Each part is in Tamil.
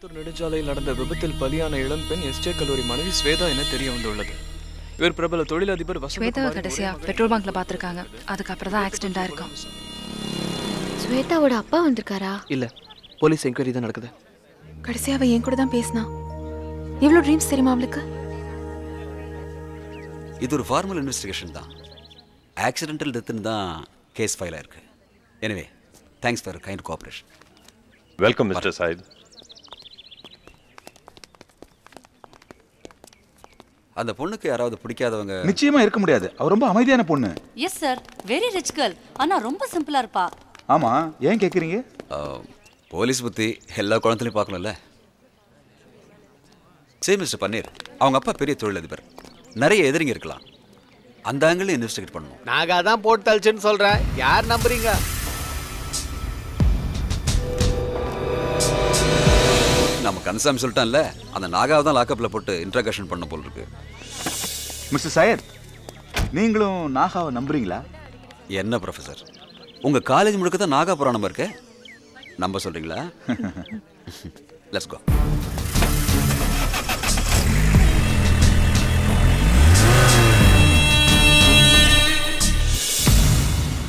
நெடுஞ்சாலையில் நடந்த விபத்தில் பலியான இளம்பெண் எஸ்டே கல்லூரி மாணவி ஸ்வேதா என தெரிய வந்துள்ளது. இவர் பிரபல தொழிலதிபர் ஸ்வேதாவை கடைசியா பெட்ரோல் பங்க்ல பாத்துருக்காங்க. அதுக்கப்புறம் தான் ஆக்சிடென்ட் ஆயிருக்கும். ஸ்வேதாவோட அப்பா வந்திருக்காரா? இல்ல, போலீஸ் என்கொயரி தான் நடக்குது. கடைசியா அவ என் கூட தான் பேசினா. இவ்வளவு ட்ரீம்ஸ் தெரியுமா அவளுக்கு? இது ஒரு ஃபார்மல் இன்வெஸ்டிகேஷன் தான். ஆக்சிடென்டல் டெத்துன்னு தான் கேஸ் ஃபைல் ஆயிருக்கு. Anyway, thanks for kind cooperation. Welcome mister Syed. அந்த பொண்ணுக்கு யாராவது பிடிக்காதவங்க? நிச்சயமா இருக்க முடியாது. அவ ரொம்ப அமைதியான பொண்ணு. Yes sir, very rich girl. ஆனா ரொம்ப சிம்பிளா இருப்பா. ஆமா, ஏன் கேக்குறீங்க? போலீஸ் புத்தி எல்லா குழந்தையும் பார்க்கணும்ல. சரி மிஸ்டர் பன்னீர், அவங்க அப்பா பெரிய தொழிலதிபர், நிறைய எதிரிங்க இருக்கலாம். அந்த ஆங்கிள் இன்வெஸ்டிகேட் பண்ணணும். நாங்க அதான் போட்டு தள்ளுச்சுன்னு சொல்றேன். யார் நம்புறீங்க? நம்ம கன்சாமி சொல்லிட்டான்ல, அந்த நாகாவை தான் லாக்கப்ல போட்டு இன்ட்ராகேஷன் பண்ண போல் இருக்கு. மிஸ்டர் சையத், நீங்களும் நாகாவை நம்புறீங்களா? என்ன ப்ரொஃபசர், உங்க காலேஜ் முழுக்க தான் நாகா புராணம் இருக்கு, நம்ப சொல்றீங்களா? Let's go.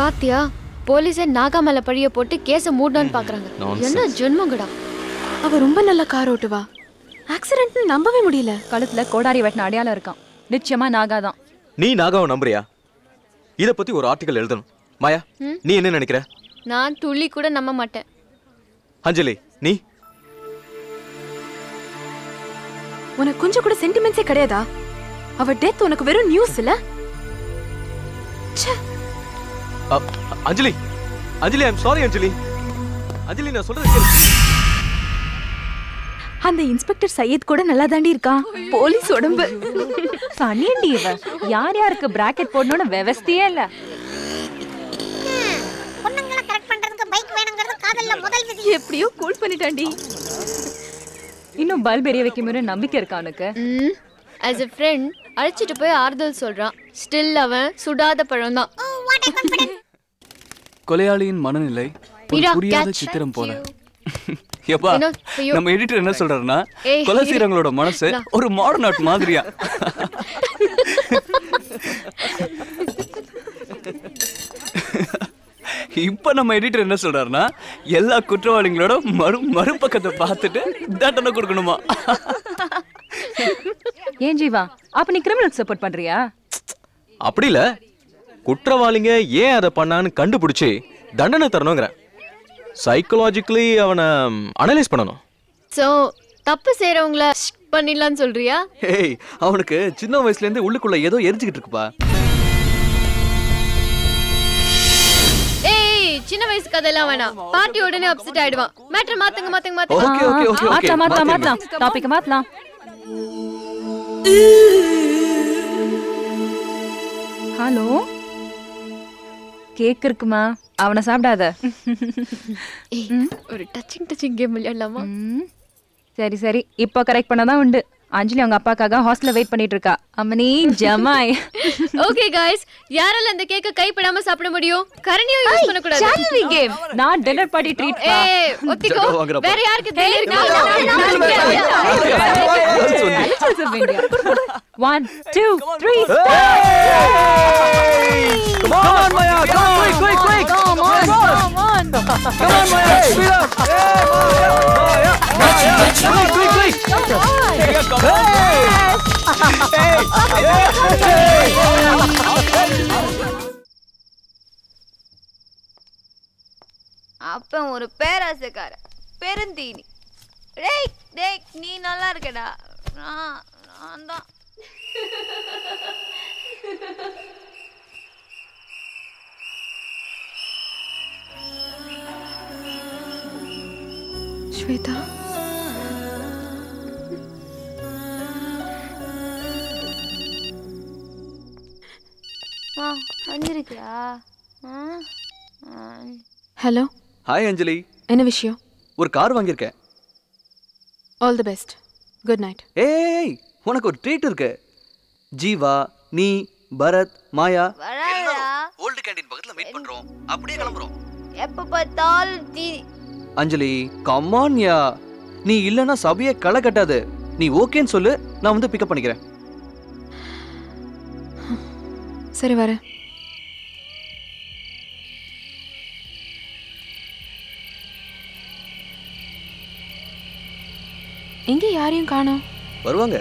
பாத்தியா, போலீஸே நாகா மேல பழிய போட்டு கேஸ மூடணும்னு பாக்குறாங்க. என்ன ஜென்மங்கடா. அவ ரொம்ப நல்ல கார் ஓட்டுவா. ஆக்சிடென்ட்னு நம்பவே முடியல. கழுத்துல கோடாரி வெட்டின அடையாளம் இருக்கான். நிச்சயமா நாகா தான். நீ நாகாவை நம்புறியா? இத பத்தி ஒரு ஆர்டிகல் எழுதணும். மாயா, நீ என்ன நினைக்கிற? நான் துளி கூட நம்ப மாட்டேன். அஞ்சலி, நீ? உனக்கு கொஞ்சம் கூட சென்டிமெண்ட்ஸே கிடையாதா? அவ டெத் உனக்கு வெறும் நியூஸ் இல்ல? அஞ்சலி, அஞ்சலி, ஐ அம் சாரி அஞ்சலி. அஞ்சலி, நான் சொல்றது கேளு. அந்த இன்ஸ்பெக்டர் சையத் கூட நல்லா தாண்டி இருக்கான். போலீஸ் உடம்பு சனியண்டி இவ. யார் யாருக்கு பிராக்கெட் போடணும்னு விவஸ்தையே இல்ல. பொண்ணுங்களை கரெக்ட் பண்றதுக்கு பைக் வேணும்ங்கிறது காதல்ல முதல் விதி. எப்படியோ கூல் பண்ணிட்டாண்டி. இன்னும் பல்ப் எரிய வைக்கும்னு நம்பிக்கை இருக்கா உனக்கு? as a friend அழைச்சிட்டு போய் ஆறுதல் சொல்றான். ஸ்டில் அவன் சுடாத பழம் தான். கொலையாளியின் மனநிலை ஒரு புரியாத சித்திரம் போல. எப்பா, நம்ம எடிட்டர் என்ன சொல்றாருன்னா, கொலை செய்றவங்களோட மனசு ஒரு மாடர்ன் ஆர்ட் மாதிரியா. இப்ப நம்ம எடிட்டர் என்ன சொல்றாருன்னா, எல்லா குற்றவாளிகளோட மறுபக்கத்தை பார்த்துட்டு தண்டனை கொடுக்கணுமா? ஏன் ஜீவா, அப்ப நீ கிரிமினல் சப்போர்ட் பண்றியா? அப்படி இல்ல, குற்றவாளிங்க ஏன் அதை பண்ணான்னு கண்டுபிடிச்சு தண்டனை தரணுங்கிற. சைக்கலாஜிக்கலி அவனை அனலைஸ் பண்ணணும். சோ தப்பு செய்றவங்கள பண்ணிடலாம்னு சொல்றியா? ஏய், அவனுக்கு சின்ன வயசுல இருந்து உள்ளுக்குள்ள ஏதோ எரிஞ்சிக்கிட்டு இருக்குப்பா. ஏய், சின்ன வயசு கதையெல்லாம் வேணாம். பார்ட்டி உடனே அப்செட் ஆயிடுவான். மேட்டர் மாத்துங்க மாத்துங்க மாத்துங்க. ஓகே ஓகே ஓகே ஓகே, மாத்தலாம். டாபிக் மாத்தலாம். ஹலோ, கேக் இருக்குமா? அவனை சாப்பிடாத. ஒரு டச்சிங் கேம் விளையாடலாமா? சரி சரி, இப்போ கரெக்ட் பண்ணாதான் உண்டு. அஞ்சலி அவங்க அப்பாக்காக ஹாஸ்டல்ல வெயிட் பண்ணிட்டு இருக்கா. அம்மனி ஜமாய். ஓகே गाइस, யாரால அந்த கேக்க கைப்படாம சாப்பிட முடியும்? கரண்டியை யூஸ் பண்ண கூடாது. Salary game. நான் டின்னர் பார்ட்டி ட்ரீட் பா. ஏய், ஒத்திக்கோ. வேற யாருக்கு தைரியம் இருக்கா? 1 2 3 Come on Maya, come on, quick. Come on. Come on Maya, speed up. Maya, quick. அப்பன் ஒரு பேராசைக்கார பெருந்தீனி. டேய் டேய், நீ நல்லா இருக்கடா. நான் தான். ஸ்வேதா, வந்திருக்கியா? ஹலோ. ஹாய் அஞ்சலி. என்ன விஷயம்? ஒரு கார் வாங்கியிருக்கேன். All the best. Good night. ஏய், உனக்கு ஒரு ட்ரீட் இருக்கு. ஜீவா, நீ, பரத், மாயா ஓல்ட் கேண்டீன் பக்கத்துல மீட் பண்றோம். அப்படியே கிளம்புறோம். எப்ப பார்த்தாலும் அஞ்சலி, கம் ஆன் யா. நீ இல்லைன்னா சபையே களை கட்டாது. நீ ஓகேன்னு சொல்லு, நான் வந்து பிக்கப் பண்ணிக்கிறேன். சரி வர. எங்க யாரையும் காணோம். வருவாங்க.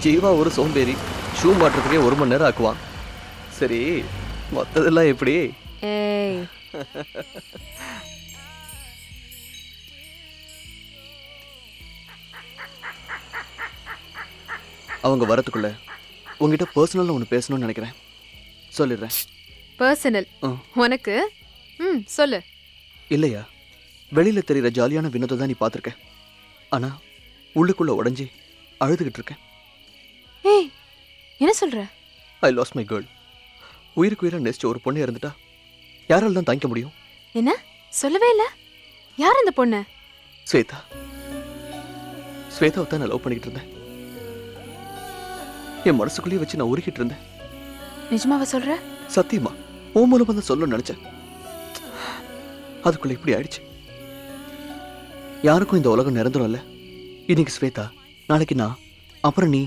ஜீவா ஒரு சோம்பேறி, ஷூ மாட்டுறதுக்கே 1 மணி நேரம் ஆக்குவான். சரி, மொத்ததெல்லாம் எப்படி? ஏய் அவங்க வரதுக்குள்ள உங்ககிட்ட பர்சனலா ஒன்று பேசணும்னு நினைக்கிறேன். சொல்லிடுறேன். பர்சனல் உனக்கு? சொல்லு. இல்லையா, வெளியில தெரியுற ஜாலியான வினோதை தான் நீ பார்த்துருக்க. ஆனா உள்ளுக்குள்ள உடஞ்சி அழுதுகிட்டு இருக்கேன். ஏய் என்ன சொல்ற? ஐ லாஸ்ட் மை கேர்ள். உயிருக்கு உயிரை நெஸ்ட் ஒரு பொண்ணு இருந்துட்டா யாரால தான் தாங்கிக்க முடியும்? என்ன சொல்லவே இல்ல? யார் அந்த பொண்ணு? ஸ்வேதா. ஸ்வேதாவை தான் நான் லவ் பண்ணிக்கிட்டு இருந்தேன். என் மனசுக்குள்ளேயே வச்சு நான் உருகிட்டு இருந்தேன். நிஜமாவா சொல்ற? சத்தியமா, உன் மூலமா தான் சொல்லணும்னு நினைச்சேன். அதுக்குள்ள இப்படி ஆயிடுச்சு. யாருக்கும் இந்த உலகம் நிரந்தரம் இல்ல. இன்னைக்கு ஸ்வேதா, நாளைக்கு நான், அப்புறம் நீ.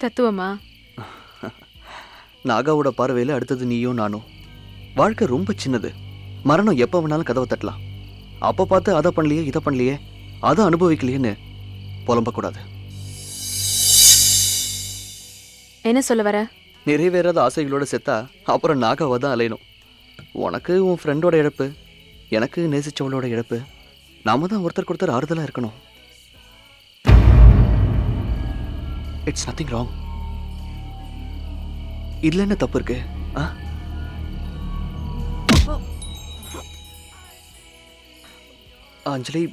தத்துவமா? நாகாவோட பார்வையில அடுத்தது நீயும் நானும். வாழ்க்கை ரொம்ப சின்னது. மரணம் எப்ப வேணாலும் கதவை தட்டலாம். அப்ப பார்த்து அதை பண்ணலையே இதை பண்ணலையே அதை அனுபவிக்கலையேன்னு புலம்பக்கூடாது. என்ன சொல்ல வர? நிறைவேறாத ஆசைகளோட செத்தா அப்புறம் நாகாவை தான் அலையணும். உனக்கு உன் ஃப்ரெண்டோட இழப்பு, எனக்கு நேசிச்சவளோட இழப்பு. நாம தான் ஒருத்தருக்கு ஒருத்தர் ஆறுதலா இருக்கணும். It's nothing wrong. இதுல என்ன தப்பு இருக்கு? Anjali.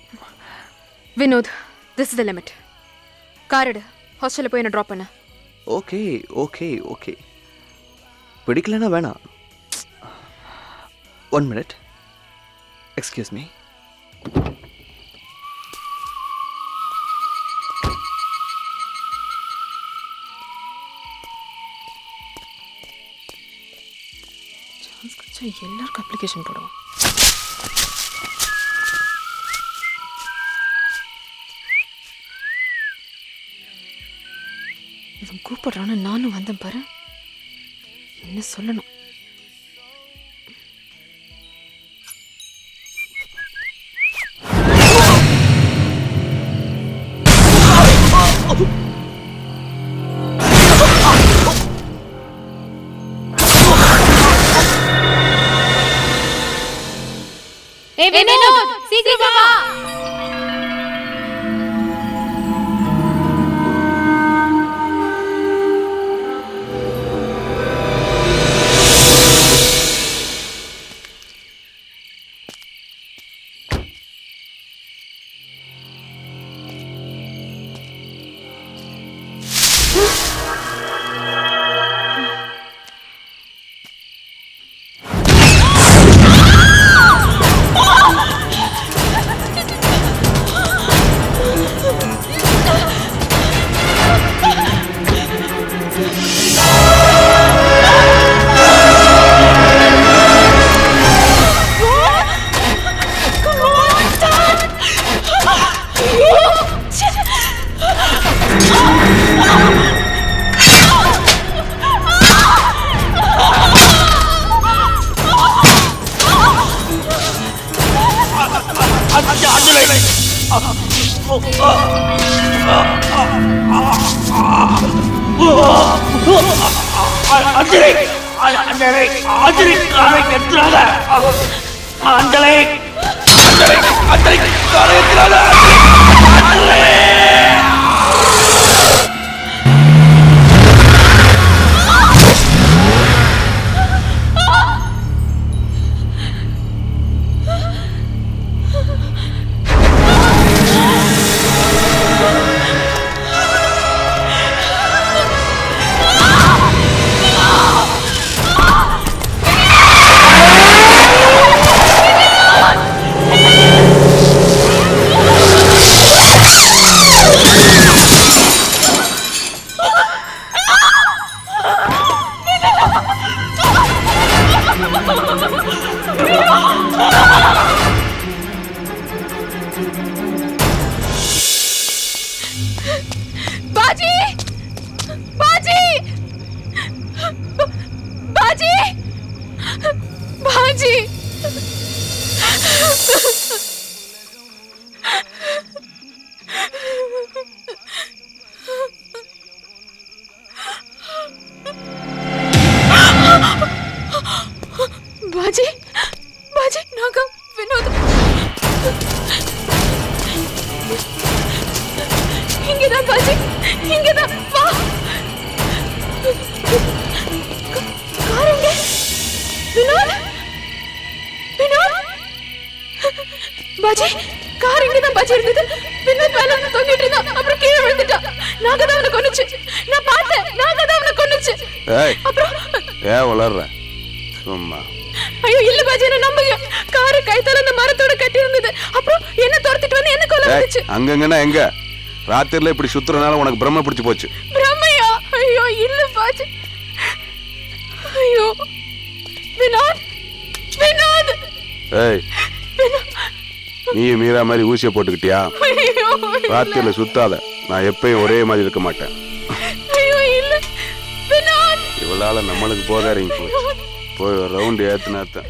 Vinod, this is the limit. Car எடு, ஹாஸ்டல்ல போய் என்ன டிராப் பண்ண. Okay okay okay. பிடிக்கலன்னா வேணாம். 1 minute. Excuse me. எல்லாருக்கும் அப்ளிகேஷன் போடுவோம். இவன் கூப்பிடுறான்னு நானும் வந்தேன் பாரு. என்ன சொல்லணும்? ஏய் வினோத், சீக்கிரம் வா. बाजी बाजी बाजी बाजी बाजी बाजी नागा विनोद हिंगेदा बाजी हिंगेदा वा कारेंगे विनोद विनोद बाजी காரிங்கதான் பாஜி இருந்தது வினோத் மேல தொங்கிட்டு இருந்தா அப்புறம் கீழே விழுந்துட்டா நாகதான் அவனை கொன்னுச்சு நான் பார்த்தேன் நாகதான் அவனை கொன்னுச்சு அப்புறம் ஏன் வளர்ற சும்மா ஐயோ இல்ல பாஜி என்ன நம்புங்க காரை கைத்தால அந்த மரத்தோட கட்டி இருந்தது அப்புறம் என்ன துரத்திட்டு வந்து என்ன கொல்ல வந்துச்சு அங்கங்கன்னா எங்க ராத்திரில இப்படி சுத்துறனால உனக்கு பிரம்ம பிடிச்சு போச்சு பிரம்மையா ஐயோ இல்ல பாஜி ஐயோ வினோத் வினோத் ஏய் நீ மீரா மாதிரி ஊசியை போட்டுக்கிட்டியா ராத்திரில சுத்தாத நான் எப்பயும் ஒரே மாதிரி இருக்க மாட்டேன் இவளால நம்மளுக்கு போதாரிங்க போய் ரவுண்ட் ஏத்துனாத்தான்